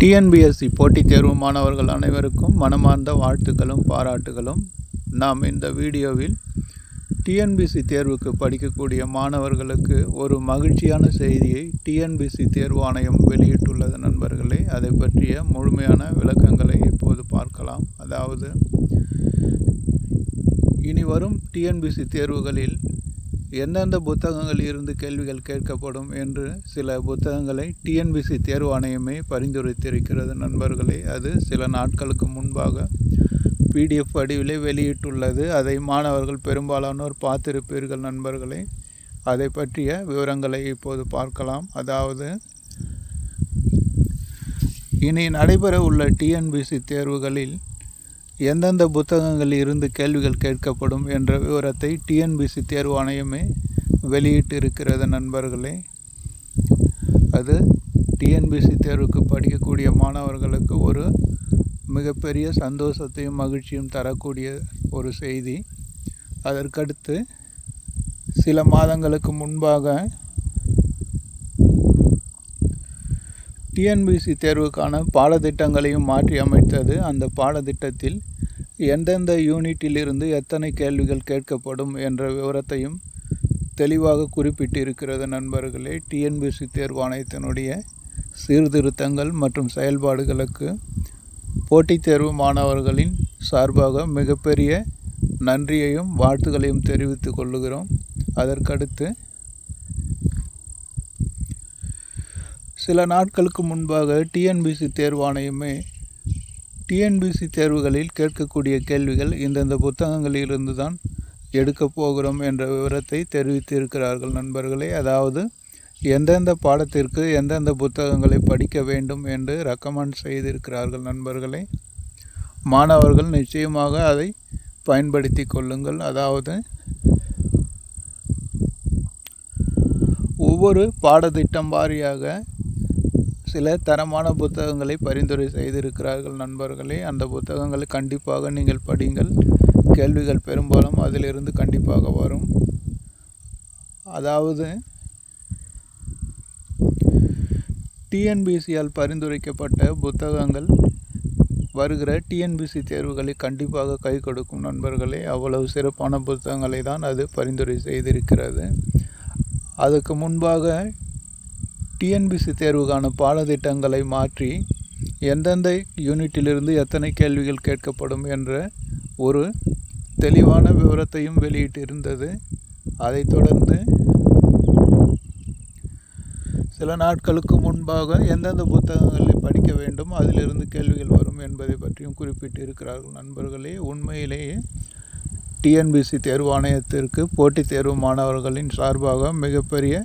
TNPSC போட்டித் தேர்வு மாணவர்கள் அனைவருக்கும் மனமார்ந்த வாழ்த்துக்களும் பாராட்டுகளும். நாம் இந்த வீடியோவில் டிஎன்பிஎஸ்சி தேர்வுக்கு படிக்கக்கூடிய மாணவர்களுக்கு ஒரு மகிழ்ச்சியான செய்தியை டிஎன்பிஎஸ்சி தேர்வு ஆணையம் வெளியிட்டுள்ளது நண்பர்களே. அதை பற்றிய முழுமையான விளக்கங்களை இப்போது பார்க்கலாம். அதாவது, இனி வரும் டிஎன்பிஎஸ்சி தேர்வுகளில் எந்தெந்த புத்தகங்களில் இருந்து கேள்விகள் கேட்கப்படும் என்று சில புத்தகங்களை டிஎன்பிஎஸ்சி தேர்வு ஆணையமே பரிந்துரைத்திருக்கிறது நண்பர்களே. அது சில நாட்களுக்கு முன்பாக பிடிஎஃப் வடிவிலே வெளியிட்டுள்ளது. அதை மாணவர்கள் பெரும்பாலானோர் பார்த்திருப்பீர்கள் நண்பர்களே. அதை பற்றிய விவரங்களை இப்போது பார்க்கலாம். அதாவது, இனி நடைபெற உள்ள டிஎன்பிஎஸ்சி தேர்வுகளில் எந்தெந்த புத்தகங்களில் இருந்து கேள்விகள் கேட்கப்படும் என்ற விவரத்தை டிஎன்பிஎஸ்சி தேர்வு ஆணையமே வெளியிட்டிருக்கிறது நண்பர்களே. அது டிஎன்பிஎஸ்சி தேர்வுக்கு படிக்கக்கூடிய மாணவர்களுக்கு ஒரு மிகப்பெரிய சந்தோஷத்தையும் மகிழ்ச்சியும் தரக்கூடிய ஒரு செய்தி. அதற்கடுத்து சில மாதங்களுக்கு முன்பாக டிஎன்பிஎஸ்சி தேர்வுக்கான பாடத்திட்டங்களையும் மாற்றி அமைத்தது. அந்த பாடத்திட்டத்தில் எந்தெந்த யூனிட்டிலிருந்து எத்தனை கேள்விகள் கேட்கப்படும் என்ற விவரத்தையும் தெளிவாக குறிப்பிட்டிருக்கிறது நண்பர்களே. டிஎன்பிஎஸ்சி தேர்வு ஆணையத்தினுடைய சீர்திருத்தங்கள் மற்றும் செயல்பாடுகளுக்கு போட்டித் தேர்வு மாணவர்களின் சார்பாக மிகப்பெரிய நன்றியையும் வாழ்த்துக்களையும் தெரிவித்துக் கொள்ளுகிறோம். அதற்கடுத்து சில நாட்களுக்கு முன்பாக டிஎன்பிஎஸ்சி தேர்வு ஆணையமே டிஎன்பிஎஸ்சி தேர்வுகளில் கேட்கக்கூடிய கேள்விகள் இந்தந்த புத்தகங்களிலிருந்து தான் எடுக்கப் போகிறோம் என்ற விவரத்தை தெரிவித்திருக்கிறார்கள் நண்பர்களே. அதாவது, எந்தெந்த பாடத்திற்கு எந்தெந்த புத்தகங்களை படிக்க வேண்டும் என்று ரெக்கமெண்ட் செய்திருக்கிறார்கள் நண்பர்களே. மாணவர்கள் நிச்சயமாக அதை பயன்படுத்தி கொள்ளுங்கள். அதாவது, ஒவ்வொரு பாடத்திட்டம் வாரியாக சில தரமான புத்தகங்களை பரிந்துரை செய்திருக்கிறார்கள் நண்பர்களே. அந்த புத்தகங்களை கண்டிப்பாக நீங்கள் படிங்கள். கேள்விகள் பெரும்பாலும் அதிலிருந்து கண்டிப்பாக வரும். அதாவது, டிஎன்பிஎஸ்சியால் பரிந்துரைக்கப்பட்ட புத்தகங்கள் வருகிற டிஎன்பிஎஸ்சி தேர்வுகளை கண்டிப்பாக கை கொடுக்கும் நண்பர்களே. அவ்வளவு சிறப்பான புத்தகங்களை தான் அது பரிந்துரை செய்திருக்கிறது. அதுக்கு முன்பாக டிஎன்பிஎஸ்சி தேர்வுக்கான பாடத்திட்டங்களை மாற்றி எந்தெந்த யூனிட்டிலிருந்து எத்தனை கேள்விகள் கேட்கப்படும் என்ற ஒரு தெளிவான விவரத்தையும் வெளியிட்டிருந்தது. அதைத் தொடர்ந்து சில நாட்களுக்கு முன்பாக எந்தெந்த புத்தகங்களை படிக்க வேண்டும், அதிலிருந்து கேள்விகள் வரும் என்பதை பற்றியும் குறிப்பிட்டிருக்கிறார்கள் நண்பர்களே. உண்மையிலேயே டிஎன்பிஎஸ்சி தேர்வு ஆணையத்திற்கு போட்டித் தேர்வு மாணவர்களின் சார்பாக மிகப்பெரிய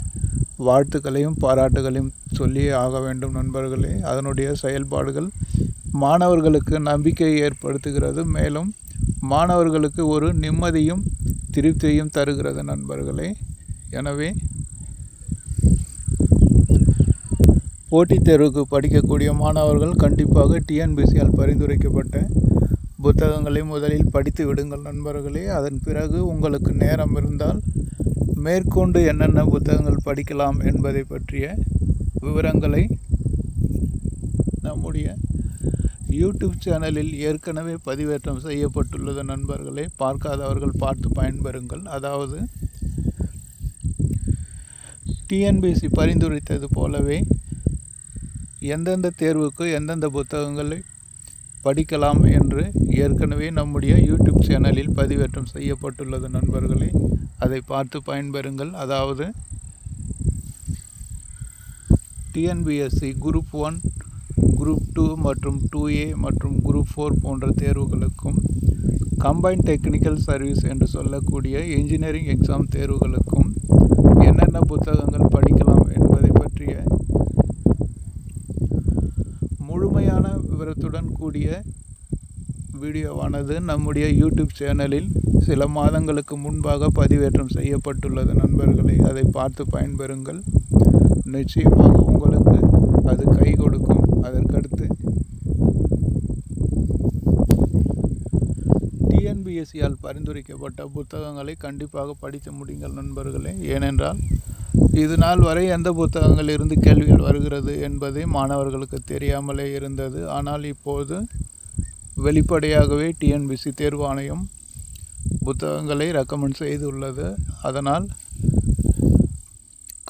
வாழ்த்துக்களையும் பாராட்டுகளையும் சொல்லியே ஆக வேண்டும் நண்பர்களே. அதனுடைய செயல்பாடுகள் மாணவர்களுக்கு நம்பிக்கையை ஏற்படுத்துகிறது. மேலும் மாணவர்களுக்கு ஒரு நிம்மதியும் திருப்தியையும் தருகிறது நண்பர்களே. எனவே போட்டித் தேர்வுக்கு படிக்கக்கூடிய மாணவர்கள் கண்டிப்பாக டிஎன்பிஎஸ்சியால் பரிந்துரைக்கப்பட்ட புத்தகங்களை முதலில் படித்து விடுங்கள் நண்பர்களே. அதன் பிறகு உங்களுக்கு நேரம் இருந்தால் மேற்கொண்டு என்னென்ன புத்தகங்கள் படிக்கலாம் என்பதை பற்றிய விவரங்களை நம்முடைய யூடியூப் சேனலில் ஏற்கனவே பதிவேற்றம் செய்யப்பட்டுள்ளது நண்பர்களே. பார்க்காதவர்கள் பார்த்து பயன்பெறுங்கள். அதாவது, டிஎன்பிஎஸ்சி பரிந்துரைத்தது போலவே எந்தெந்த தேர்வுக்கு எந்தெந்த புத்தகங்களை படிக்கலாம் என்று ஏற்கனவே நம்முடைய யூடியூப் சேனலில் பதிவேற்றம் செய்யப்பட்டுள்ளது நண்பர்களே. அதை பார்த்து பயன்பெறுங்கள். அதாவது, டிஎன்பிஎஸ்சி குரூப் 1, குரூப் 2 மற்றும் 2A மற்றும் குரூப் 4 போன்ற தேர்வுகளுக்கும், கம்பைன்ட் டெக்னிக்கல் சர்வீஸ் என்று சொல்லக்கூடிய இன்ஜினியரிங் எக்ஸாம் தேர்வுகளுக்கும் என்னென்ன புத்தகங்கள் படிக்கலாம் என்பதை பற்றிய முழுமையான விவரத்துடன் கூடிய வீடியோவானது நம்முடைய யூடியூப் சேனலில் சில மாதங்களுக்கு முன்பாக பதிவேற்றம் செய்யப்பட்டுள்ளது நண்பர்களே. அதை பார்த்து பயன்பெறுங்கள். நிச்சயமாக உங்களுக்கு அது கை கொடுக்கும். அதற்கடுத்து டிஎன்பிஎஸ்சியால் பரிந்துரைக்கப்பட்ட புத்தகங்களை கண்டிப்பாக படித்து முடியுங்கள் நண்பர்களே. ஏனென்றால் இது நாள் வரை எந்த புத்தகங்கள் இருந்து கேள்விகள் வருகிறது என்பதை மாணவர்களுக்கு தெரியாமலே இருந்தது. ஆனால் இப்போது வெளிப்படையாகவே டிஎன்பிஎஸ்சி தேர்வு ஆணையம் புத்தகங்களை ரெக்கமெண்ட் செய்துள்ளது. அதனால்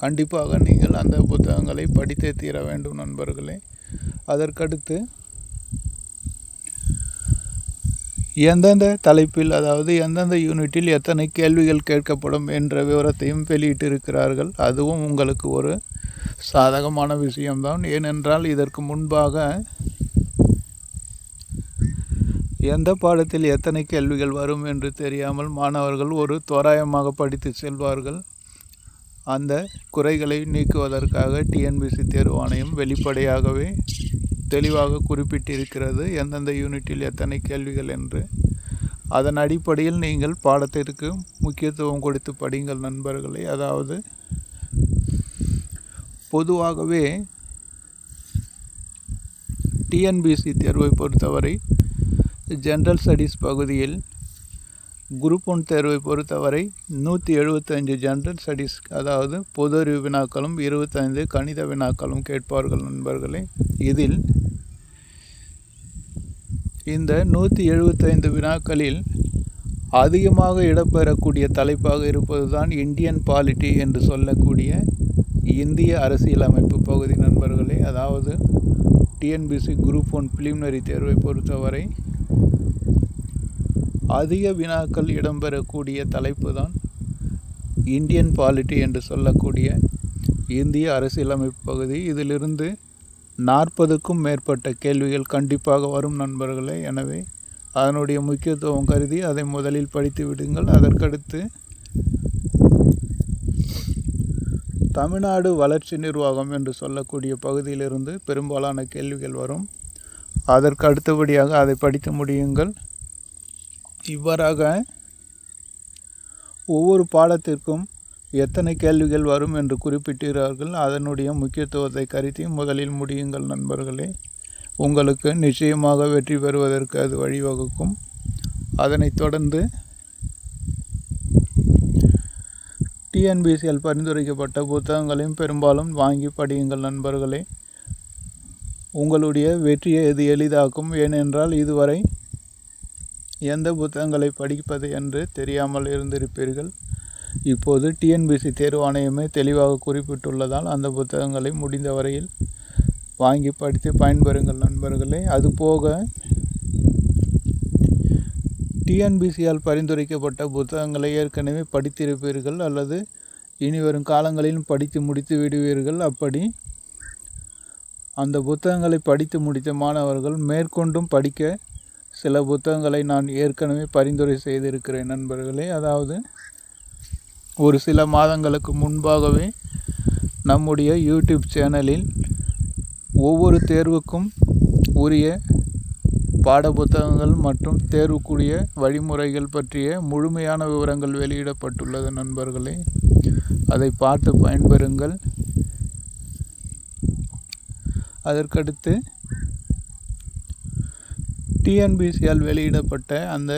கண்டிப்பாக நீங்கள் அந்த புத்தகங்களை படித்தே தீர வேண்டும் நண்பர்களே. அதற்கடுத்து எந்தெந்த தலைப்பில், அதாவது எந்தெந்த யூனிட்டில் எத்தனை கேள்விகள் கேட்கப்படும் என்ற விவரத்தையும் வெளியிட்டிருக்கிறார்கள். அதுவும் உங்களுக்கு ஒரு சாதகமான விஷயம்தான். ஏனென்றால் இதற்கு முன்பாக எந்த பாடத்தில் எத்தனை கேள்விகள் வரும் என்று தெரியாமல் மாணவர்கள் ஒரு தோராயமாக படித்து செல்வார்கள். அந்த குறைகளை நீக்குவதற்காக டிஎன்பிஎஸ்சி தேர்வு ஆணையம் வெளிப்படையாகவே தெளிவாக குறிப்பிட்டிருக்கிறது எந்தெந்த யூனிட்டில் எத்தனை கேள்விகள் என்று. அதன் அடிப்படையில் நீங்கள் பாடத்திற்கு முக்கியத்துவம் கொடுத்து படிங்கள் நண்பர்களே. அதாவது பொதுவாகவே டிஎன்பிஎஸ்சி தேர்வை பொறுத்தவரை ஜென்ரல் ஸ்டடீஸ் பகுதியில் குரூப் 1 தேர்வை பொறுத்தவரை 175 ஜென்ரல் ஸ்டடீஸ், அதாவது பொது அறிவு வினாக்களும் 25 கணித வினாக்களும் கேட்பார்கள் நண்பர்களே. இதில் இந்த 175 வினாக்களில் அதிகமாக இடம்பெறக்கூடிய தலைப்பாக இருப்பது தான் இந்தியன் பாலிட்டி என்று சொல்லக்கூடிய இந்திய அரசியலமைப்பு பகுதி நண்பர்களே. அதாவது டிஎன்பிஎஸ்சி குரூப் 1 பிலிமினரி தேர்வை பொறுத்தவரை அதிக வினாக்கள் இடம்பெறக்கூடிய தலைப்பு தான் இந்தியன் பாலிட்டி என்று சொல்லக்கூடிய இந்திய அரசியலமைப்பு பகுதி. இதிலிருந்து 40க்கும் மேற்பட்ட கேள்விகள் கண்டிப்பாக வரும் நண்பர்களே. எனவே அதனுடைய முக்கியத்துவம் கருதி அதை முதலில் படித்து விடுங்கள். அதற்கடுத்து தமிழ்நாடு வளர்ச்சி நிர்வாகம் என்று சொல்லக்கூடிய பகுதியிலிருந்து பெரும்பாலான கேள்விகள் வரும். அதற்கு அடுத்தபடியாக அதை படித்து முடியுங்கள். இவ்வாறாக ஒவ்வொரு பாடத்திற்கும் எத்தனை கேள்விகள் வரும் என்று குறிப்பிட்டார்கள். அதனுடைய முக்கியத்துவத்தை கருதி முதலில் முடியுங்கள் நண்பர்களே. உங்களுக்கு நிச்சயமாக வெற்றி பெறுவதற்கு அது வழிவகுக்கும். அதனைத் தொடர்ந்து டிஎன்பிஎஸ்சியால் பரிந்துரைக்கப்பட்ட புத்தகங்களையும் பெரும்பாலும் வாங்கி படியுங்கள் நண்பர்களே. உங்களுடைய வெற்றியை இது எளிதாக்கும். ஏனென்றால் இதுவரை எந்த புத்தகங்களை படிப்பது என்று தெரியாமல் இருந்திருப்பீர்கள். இப்போது டிஎன்பிஎஸ்சி தேர்வு ஆணையமே தெளிவாக குறிப்பிட்டுள்ளதால் அந்த புத்தகங்களை முடிந்த வரையில் வாங்கி படித்து பயன்பெறுங்கள் நண்பர்களே. அதுபோக டிஎன்பிஎஸ்சியால் பரிந்துரைக்கப்பட்ட புத்தகங்களை ஏற்கனவே படித்திருப்பீர்கள் அல்லது இனி வரும் காலங்களிலும் படித்து முடித்து விடுவீர்கள். அப்படி அந்த புத்தகங்களை படித்து முடித்த மாணவர்கள் மேற்கொண்டும் படிக்க சில புத்தகங்களை நான் ஏற்கனவே பரிந்துரை செய்திருக்கிறேன் நண்பர்களே. அதாவது ஒரு சில மாதங்களுக்கு முன்பாகவே நம்முடைய யூடியூப் சேனலில் ஒவ்வொரு தேர்வுக்கும் உரிய பாட புத்தகங்கள் மற்றும் தேர்வுக்குரிய வழிமுறைகள் பற்றிய முழுமையான விவரங்கள் வெளியிடப்பட்டுள்ளது நண்பர்களே. அதை பார்த்து பயன்பெறுங்கள். அதற்கடுத்து டிஎன்பிஎஸ்சியால் வெளியிடப்பட்ட அந்த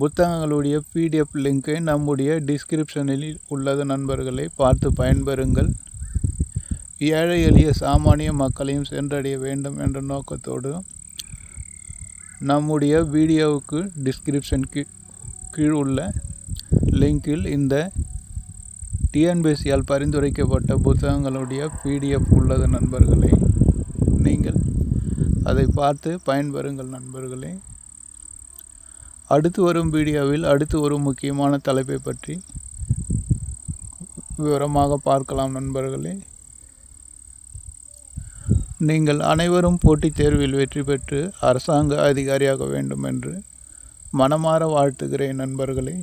புத்தகங்களுடைய பிடிஎஃப் லிங்கை நம்முடைய டிஸ்கிரிப்ஷனில் உள்ளது நண்பர்களை பார்த்து பயன்பெறுங்கள். ஏழை எளிய சாமானிய மக்களையும் சென்றடைய வேண்டும் என்ற நோக்கத்தோடு நம்முடைய வீடியோவுக்கு டிஸ்கிரிப்ஷன் கீழ் உள்ள லிங்கில் இந்த டிஎன்பிஎஸ்சியால் பரிந்துரைக்கப்பட்ட புத்தகங்களுடைய பிடிஎஃப் உள்ளது நண்பர்களே. நீங்கள் அதை பார்த்து பயன்பெறுங்கள் நண்பர்களே. அடுத்து வரும் வீடியோவில் அடுத்து ஒரு முக்கியமான தலைப்பை பற்றி விவரமாக பார்க்கலாம் நண்பர்களே. நீங்கள் அனைவரும் போட்டித் தேர்வில் வெற்றி பெற்று அரசாங்க அதிகாரியாக வேண்டும் என்று மனமாற வாழ்த்துகிறேன் நண்பர்களே.